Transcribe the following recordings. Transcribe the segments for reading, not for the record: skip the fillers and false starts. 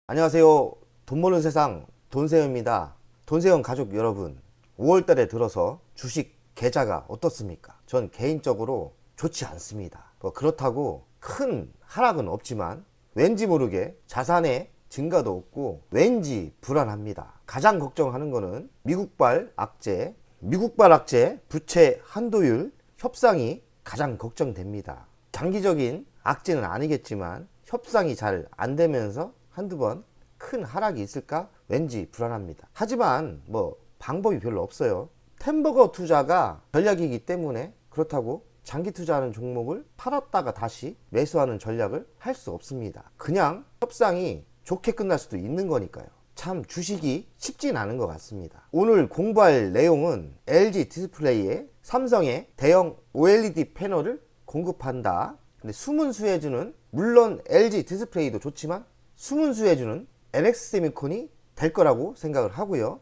안녕하세요. 돈 버는 세상 돈세영입니다. 돈세영 가족 여러분, 5월달에 들어서 주식 계좌가 어떻습니까? 전 개인적으로 좋지 않습니다. 그렇다고 큰 하락은 없지만 왠지 모르게 자산의 증가도 없고 왠지 불안합니다. 가장 걱정하는 거는 미국발 악재 부채 한도율 협상이 가장 걱정됩니다. 장기적인 악재는 아니겠지만 협상이 잘 안 되면서 한두 번 큰 하락이 있을까? 왠지 불안합니다. 하지만 방법이 별로 없어요. 템버거 투자가 전략이기 때문에 그렇다고 장기 투자하는 종목을 팔았다가 다시 매수하는 전략을 할 수 없습니다. 그냥 협상이 좋게 끝날 수도 있는 거니까요. 참 주식이 쉽진 않은 것 같습니다. 오늘 공부할 내용은 LG 디스플레이에 삼성의 대형 OLED 패널을 공급한다. 근데 숨은 수혜주는 물론 LG 디스플레이도 좋지만 숨은 수혜주는 NX세미콘이 될 거라고 생각을 하고요.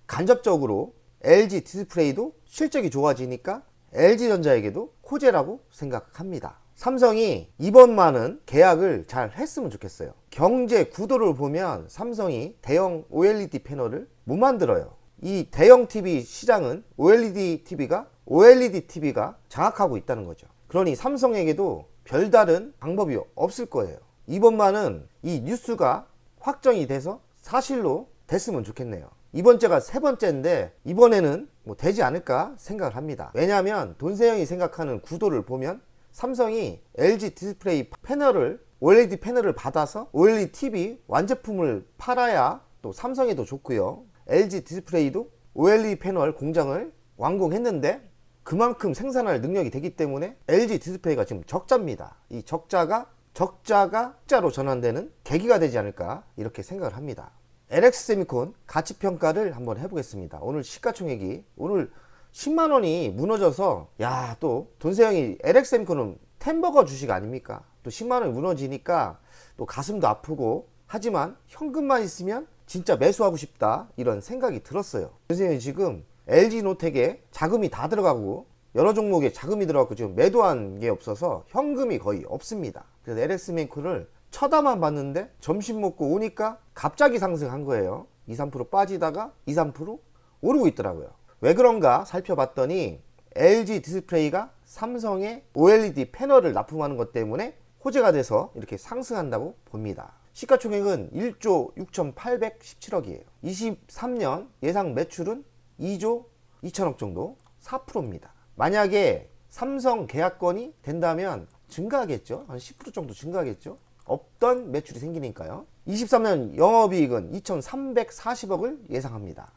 간접적으로 LG 디스플레이도 실적이 좋아지니까 LG전자에게도 호재라고 생각합니다. 삼성이 이번만은 계약을 잘 했으면 좋겠어요. 경제 구도를 보면 삼성이 대형 OLED 패널을 못 만들어요. 이 대형 TV 시장은 OLED TV가 장악하고 있다는 거죠. 그러니 삼성에게도 별다른 방법이 없을 거예요. 이번만은 이 뉴스가 확정이 돼서 사실로 됐으면 좋겠네요. 이번 주가 세 번째인데 이번에는 되지 않을까 생각을 합니다. 왜냐하면 돈세영이 생각하는 구도를 보면 삼성이 LG 디스플레이 패널을 OLED 패널을 받아서 OLED TV 완제품을 팔아야 또 삼성에도 좋고요. LG 디스플레이도 OLED 패널 공장을 완공했는데 그만큼 생산할 능력이 되기 때문에 LG 디스플레이가 지금 적자입니다. 이 적자가 흑자로 전환되는 계기가 되지 않을까 이렇게 생각을 합니다. LX세미콘 가치평가를 한번 해보겠습니다. 오늘 시가총액이 오늘 10만원이 무너져서 또 돈세영이 LX세미콘은 템버거 주식 아닙니까? 또 10만원이 무너지니까 또 가슴도 아프고 하지만 현금만 있으면 진짜 매수하고 싶다 이런 생각이 들었어요. 돈세영이 지금 LG노텍에 자금이 다 들어가고 여러 종목에 자금이 들어가고 지금 매도한 게 없어서 현금이 거의 없습니다. 그래서 LX세미콘을 쳐다만 봤는데 점심 먹고 오니까 갑자기 상승한 거예요. 2, 3% 빠지다가 2, 3% 오르고 있더라고요. 왜 그런가 살펴봤더니 LG 디스플레이가 삼성의 OLED 패널을 납품하는 것 때문에 호재가 돼서 이렇게 상승한다고 봅니다. 시가총액은 1조 6,817억이에요. 23년 예상 매출은 2조 2천억 정도, 4%입니다. 만약에 삼성 계약건이 된다면 증가하겠죠. 한 10% 정도 증가하겠죠. 없던 매출이 생기니까요. 23년 영업이익은 2,340억을 예상합니다.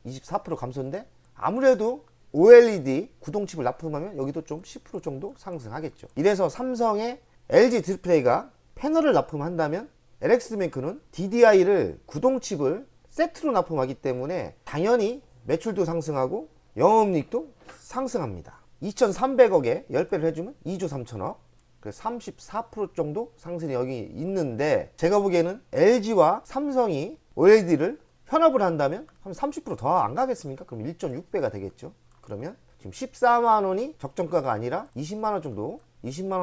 24% 감소인데 아무래도 OLED 구동칩을 납품하면 여기도 좀 10% 정도 상승하겠죠. 이래서 삼성의 LG 디스플레이가 패널을 납품한다면 LX세미콘은 DDI를 구동칩을 세트로 납품하기 때문에 당연히 매출도 상승하고 영업이익도 상승합니다. 2,300억에 10배를 해주면 2조 3천억, 34% 정도 상승이 여기 있는데 제가 보기에는 LG와 삼성이 OLED를 현업을 한다면 한 30% 더 안 가겠습니까? 그럼 1.6배가 되겠죠. 그러면 지금 14만원이 적정가가 아니라 20만원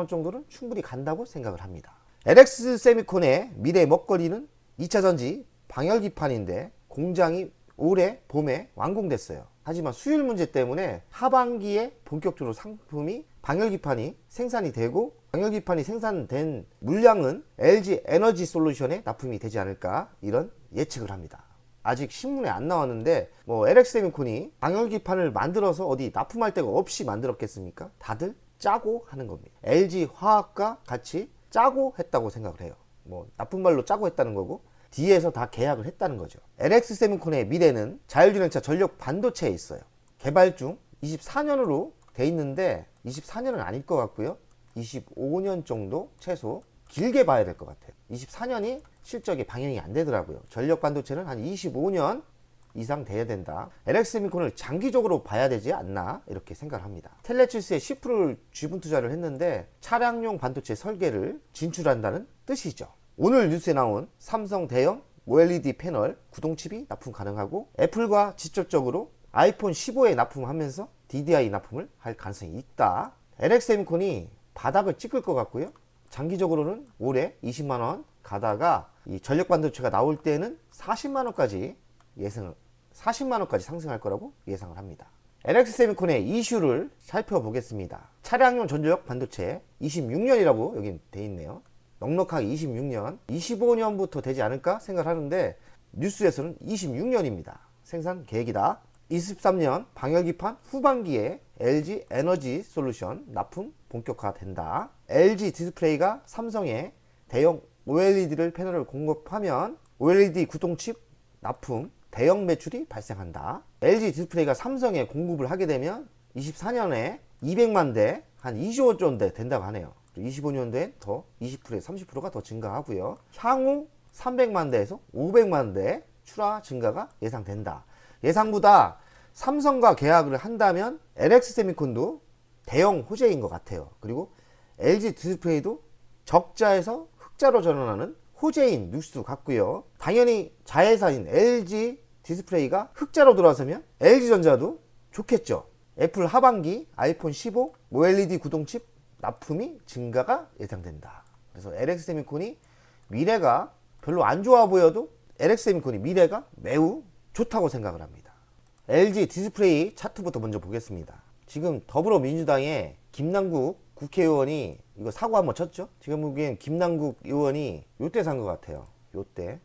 정도는 충분히 간다고 생각을 합니다. LX세미콘의 미래 먹거리는 2차전지 방열기판인데 공장이 올해 봄에 완공됐어요. 하지만 수율 문제 때문에 하반기에 본격적으로 상품이 방열기판이 생산이 되고 방열기판이 생산된 물량은 LG 에너지 솔루션에 납품이 되지 않을까 이런 예측을 합니다. 아직 신문에 안 나왔는데 LX세미콘이 방열기판을 만들어서 어디 납품할 데가 없이 만들었겠습니까? 다들 짜고 하는 겁니다. LG화학과 같이 짜고 했다고 생각을 해요. 나쁜 말로 짜고 했다는 거고 뒤에서 다 계약을 했다는 거죠. LX세미콘의 미래는 자율주행차 전력 반도체에 있어요. 개발 중 24년으로 돼 있는데 24년은 아닐 것 같고요. 25년 정도 최소 길게 봐야 될 것 같아요. 24년이 실적이 방영이 안 되더라고요. 전력 반도체는 한 25년 이상 돼야 된다. LX세미콘을 장기적으로 봐야 되지 않나 이렇게 생각을 합니다. 텔레치스에 10%를 지분 투자를 했는데 차량용 반도체 설계를 진출한다는 뜻이죠. 오늘 뉴스에 나온 삼성 대형 OLED 패널 구동칩이 납품 가능하고 애플과 직접적으로 아이폰 15에 납품하면서 DDI 납품을 할 가능성이 있다. LX세미콘이 바닥을 찍을 것 같고요. 장기적으로는 올해 20만원 가다가 이 전력 반도체가 나올 때는 40만 원까지 40만 원까지 상승할 거라고 예상을 합니다. LX 세미콘의 이슈를 살펴보겠습니다. 차량용 전력 반도체 26년이라고 여기 돼 있네요. 넉넉하게 26년, 25년부터 되지 않을까 생각하는데 뉴스에서는 26년입니다. 생산 계획이다. 23년 방열기판 후반기에 LG 에너지 솔루션 납품 본격화된다. LG 디스플레이가 삼성에 대형 OLED를 패널을 공급하면 OLED 구동칩 납품 대형 매출이 발생한다. LG 디스플레이가 삼성에 공급을 하게 되면 24년에 200만 대, 한 2조 정도 된다고 하네요. 25년도엔 더 20%에서 30%가 더 증가하고요. 향후 300만 대에서 500만 대 출하 증가가 예상된다. 예상보다 삼성과 계약을 한다면 LX 세미콘도 대형 호재인 것 같아요. 그리고 LG 디스플레이도 적자에서 흑자로 전환하는 호재인 뉴스 같고요. 당연히 자회사인 LG 디스플레이가 흑자로 돌아서면 LG전자도 좋겠죠. 애플 하반기 아이폰 15 OLED 구동칩 납품이 증가가 예상된다. 그래서 LX 세미콘이 미래가 별로 안 좋아 보여도 LX 세미콘이 미래가 매우 좋다고 생각을 합니다. LG 디스플레이 차트부터 먼저 보겠습니다. 지금 더불어민주당의 김남국 국회의원이 이거 사고 한번 쳤죠? 지금 보기엔 김남국 의원이 요때 산 것 같아요. 요때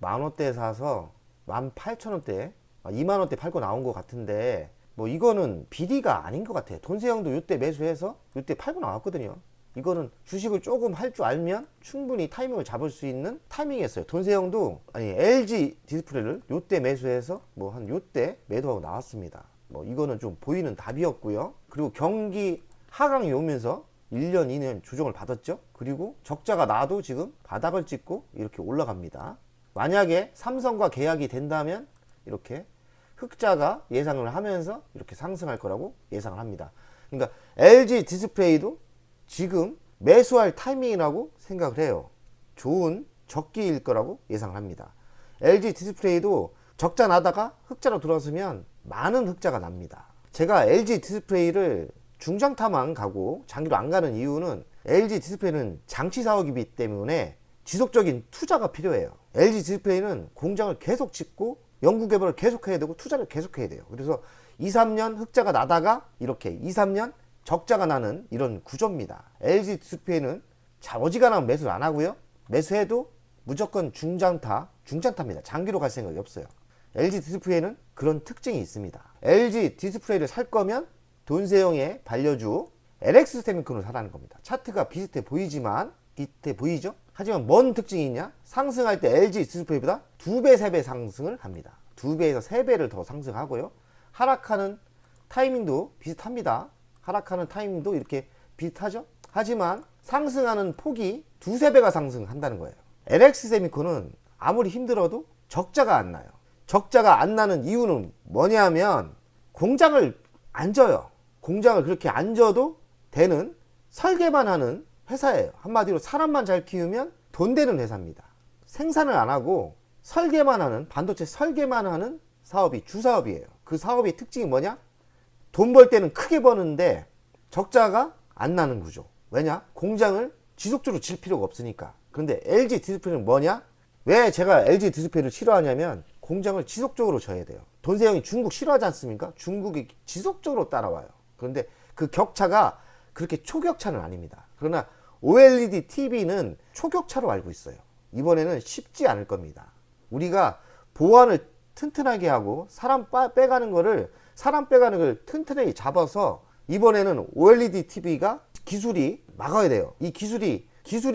10,000원대 사서 18,000원대 20,000원대 팔고 나온 것 같은데 뭐 이거는 비리가 아닌 것 같아요. 돈세형도 요때 매수해서 요때 팔고 나왔거든요. 이거는 주식을 조금 할 줄 알면 충분히 타이밍을 잡을 수 있는 타이밍이었어요. 돈세형도 LG 디스플레이를 요때 매수해서 뭐 한 요때 매도하고 나왔습니다. 뭐 이거는 좀 보이는 답이었고요. 그리고 경기 하강이 오면서 1년, 2년 조정을 받았죠. 그리고 적자가 나도 지금 바닥을 찍고 이렇게 올라갑니다. 만약에 삼성과 계약이 된다면 이렇게 흑자가 예상을 하면서 이렇게 상승할 거라고 예상을 합니다. 그러니까 LG 디스플레이도 지금 매수할 타이밍이라고 생각을 해요. 좋은 적기일 거라고 예상을 합니다. LG 디스플레이도 적자 나다가 흑자로 들어서면 많은 흑자가 납니다. 제가 LG 디스플레이를 중장타만 가고 장기로 안 가는 이유는 LG 디스플레이는 장치 사업이기 때문에 지속적인 투자가 필요해요. LG 디스플레이는 공장을 계속 짓고 연구개발을 계속해야 되고 투자를 계속해야 돼요. 그래서 2, 3년 흑자가 나다가 이렇게 2, 3년 적자가 나는 이런 구조입니다. LG 디스플레이는 어지간하면 매수를 안 하고요. 매수해도 무조건 중장타입니다. 장기로 갈 생각이 없어요. LG 디스플레이는 그런 특징이 있습니다. LG 디스플레이를 살 거면 돈세형의 반려주 LX 세미콘을 사라는 겁니다. 차트가 비슷해 보이죠? 하지만 뭔 특징이 있냐? 상승할 때 LG 디스플레이보다 2배, 3배 상승을 합니다. 2배에서 3배를 더 상승하고요. 하락하는 타이밍도 비슷합니다. 하락하는 타이밍도 이렇게 비슷하죠? 하지만 상승하는 폭이 2, 3배가 상승한다는 거예요. LX 세미콘은 아무리 힘들어도 적자가 안 나요. 적자가 안 나는 이유는 뭐냐면 공장을 안 져요. 공장을 그렇게 안 져도 되는 설계만 하는 회사예요. 한마디로 사람만 잘 키우면 돈 되는 회사입니다. 생산을 안 하고 설계만 하는, 반도체 설계만 하는 사업이 주사업이에요. 그 사업의 특징이 뭐냐? 돈 벌 때는 크게 버는데 적자가 안 나는 구조. 왜냐? 공장을 지속적으로 질 필요가 없으니까. 그런데 LG 디스플레이는 뭐냐? 왜 제가 LG 디스플레이를 싫어하냐면 공장을 지속적으로 져야 돼요. 돈세형이 중국 싫어하지 않습니까? 중국이 지속적으로 따라와요. 그런데 그 격차가 그렇게 초격차는 아닙니다. 그러나 OLED TV는 초격차로 알고 있어요. 이번에는 쉽지 않을 겁니다. 우리가 보안을 튼튼하게 하고 사람 빼가는 걸 튼튼하게 잡아서 이번에는 OLED TV가 기술이 막아야 돼요. 이 기술이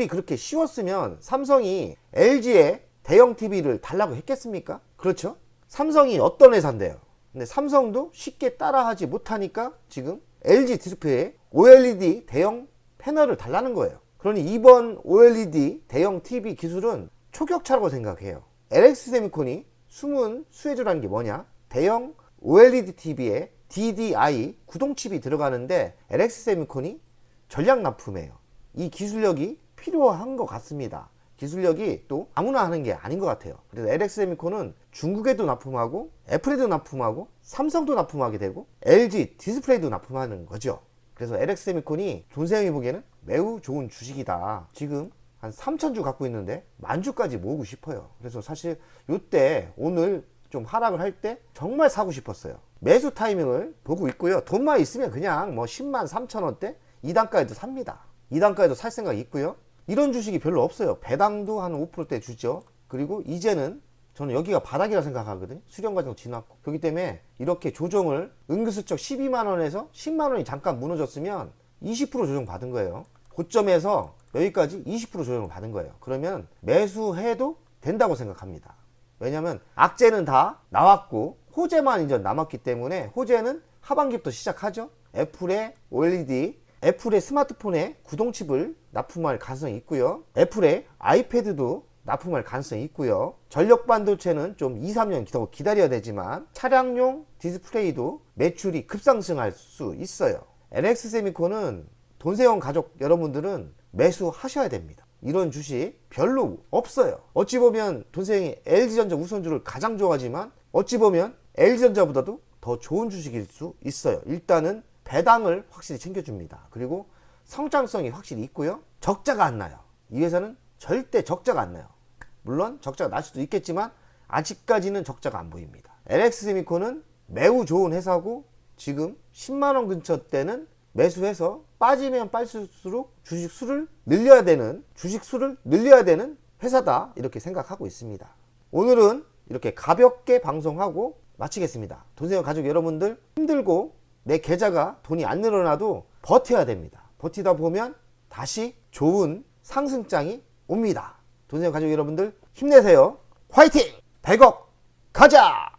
그렇게 쉬웠으면 삼성이 LG에 대형 TV를 달라고 했겠습니까? 그렇죠? 삼성이 어떤 회사인데요? 근데 삼성도 쉽게 따라하지 못하니까 지금 LG 디스플레이에 OLED 대형 패널을 달라는 거예요. 그러니 이번 OLED 대형 TV 기술은 초격차라고 생각해요. LX 세미콘이 숨은 수혜주라는 게 뭐냐? 대형 OLED TV에 DDI 구동칩이 들어가는데 LX 세미콘이 전략 납품해요. 이 기술력이 필요한 것 같습니다. 기술력이 또 아무나 하는 게 아닌 것 같아요. 그래서 LX 세미콘은 중국에도 납품하고 애플에도 납품하고 삼성도 납품하게 되고 LG 디스플레이도 납품하는 거죠. 그래서 LX 세미콘이 존세형이 보기에는 매우 좋은 주식이다. 지금 한 3,000주 갖고 있는데 10,000주까지 모으고 싶어요. 그래서 사실 요때 오늘 좀 하락을 할 때 정말 사고 싶었어요. 매수 타이밍을 보고 있고요. 돈만 있으면 그냥 뭐 10만 3천 원대 2단가에도 삽니다. 2단가에도 살 생각이 있고요. 이런 주식이 별로 없어요. 배당도 한 5%대 주죠. 그리고 이제는 저는 여기가 바닥이라 생각하거든요. 수렴 과정 지났고. 그렇기 때문에 이렇게 조정을 은근슬쩍 12만 원에서 10만 원이 잠깐 무너졌으면 20% 조정 받은 거예요. 고점에서 여기까지 20% 조정을 받은 거예요. 그러면 매수해도 된다고 생각합니다. 왜냐면 악재는 다 나왔고 호재만 이제 남았기 때문에 호재는 하반기부터 시작하죠. 애플의 OLED, 애플의 스마트폰에 구동칩을 납품할 가능성이 있고요. 애플의 아이패드도 납품할 가능성이 있고요. 전력 반도체는 좀 2, 3년 더 기다려야 되지만 차량용 디스플레이도 매출이 급상승할 수 있어요. NX세미콘은 돈세원 가족 여러분들은 매수하셔야 됩니다. 이런 주식 별로 없어요. 어찌 보면 돈세영이 LG전자 우선주를 가장 좋아하지만 어찌 보면 LG전자보다도 더 좋은 주식일 수 있어요. 일단은 배당을 확실히 챙겨줍니다. 그리고 성장성이 확실히 있고요. 적자가 안 나요. 이 회사는 절대 적자가 안 나요. 물론 적자가 날 수도 있겠지만 아직까지는 적자가 안 보입니다. NX세미콘은 매우 좋은 회사고 지금 10만원 근처 때는 매수해서 빠지면 빠질수록 주식 수를 늘려야 되는 회사다 이렇게 생각하고 있습니다. 오늘은 이렇게 가볍게 방송하고 마치겠습니다. 돈세원 가족 여러분들 힘들고 내 계좌가 돈이 안 늘어나도 버텨야 됩니다. 버티다 보면 다시 좋은 상승장이 옵니다. 돈세원 가족 여러분들 힘내세요. 화이팅! 100억 가자!